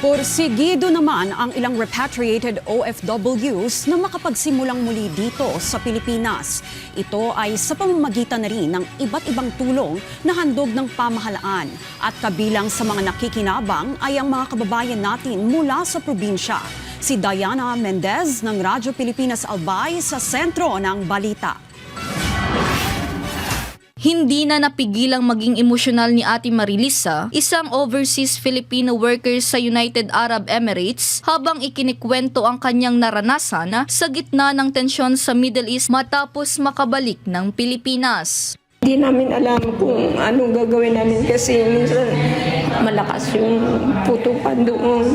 Porsigido naman ang ilang repatriated OFWs na makapagsimulang muli dito sa Pilipinas. Ito ay sa pamamagitan na rin ng iba't ibang tulong na handog ng pamahalaan. At kabilang sa mga nakikinabang ay ang mga kababayan natin mula sa probinsya. Si Diana Mendez ng Radyo Pilipinas Albay sa sentro ng balita. Hindi na napigilang maging emosyonal ni Ate Marilisa, isang overseas Filipino worker sa United Arab Emirates, habang ikinikwento ang kanyang naranasan sa gitna ng tensyon sa Middle East matapos makabalik ng Pilipinas. Hindi namin alam kung anong gagawin namin kasi minsan malakas yung putukan doon.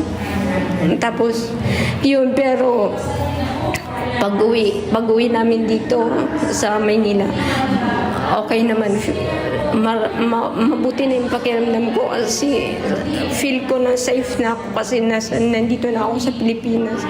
Tapos yun, pero pag-uwi namin dito sa Maynila, okay naman. Mabuti na yung pakiramdam ko kasi feel ko na safe na ako kasi nandito na ako sa Pilipinas.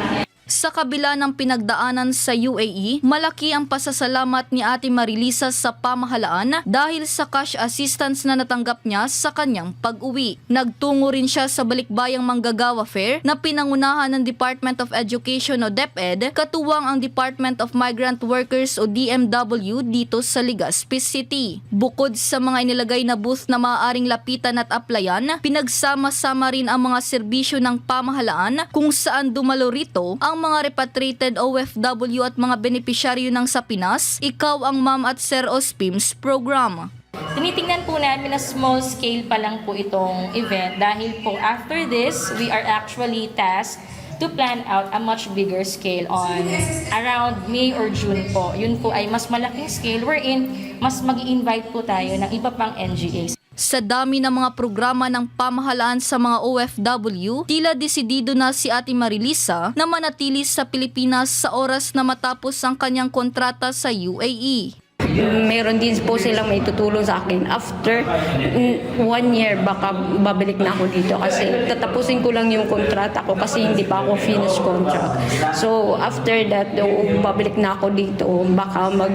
Sa kabila ng pinagdaanan sa UAE, malaki ang pasasalamat ni Ate Marilisa sa pamahalaan dahil sa cash assistance na natanggap niya sa kanyang pag-uwi. Nagtungo rin siya sa Balikbayang Manggagawa Fair na pinangunahan ng Department of Education o DepEd, katuwang ang Department of Migrant Workers o DMW dito sa Legazpi City. Bukod sa mga inilagay na booth na maaaring lapitan at applyan, pinagsama-sama rin ang mga serbisyo ng pamahalaan kung saan dumalo rito ang mga repatriated OFW at mga benepisyaryo ng sa Pinas, Ikaw ang Ma'am at Sir Ospims program. Tinitingnan po namin na small scale pa lang po itong event dahil po after this, we are actually tasked to plan out a much bigger scale on around May or June po. Yun po ay mas malaking scale wherein mas mag-i-invite po tayo ng iba pang NGAs. Sa dami ng mga programa ng pamahalaan sa mga OFW, tila desidido na si Ate Marilisa na manatili sa Pilipinas sa oras na matapos ang kanyang kontrata sa UAE. Meron din po silang may tutulong sa akin. After 1 year, baka babalik na ako dito kasi tatapusin ko lang yung kontrata ko kasi hindi pa ako finish contract. So after that, babalik na ako dito. Baka mag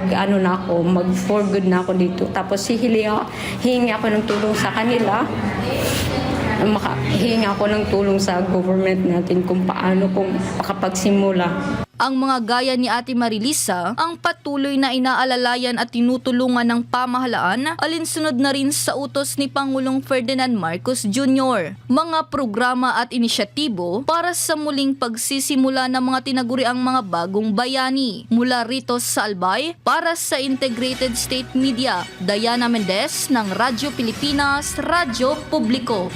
for good na ako dito. Tapos hihingi ako ng tulong sa kanila. Hihingi ako ng tulong sa government natin kung paano kung makapagsimula. Ang mga gaya ni Ate Marilisa ang patuloy na inaalalayan at tinutulungan ng pamahalaan alinsunod na rin sa utos ni Pangulong Ferdinand Marcos Jr. Mga programa at inisyatibo para sa muling pagsisimula ng mga tinaguriang mga bagong bayani. Mula rito sa Albay, para sa Integrated State Media, Diana Mendez ng Radyo Pilipinas, Radyo Publiko.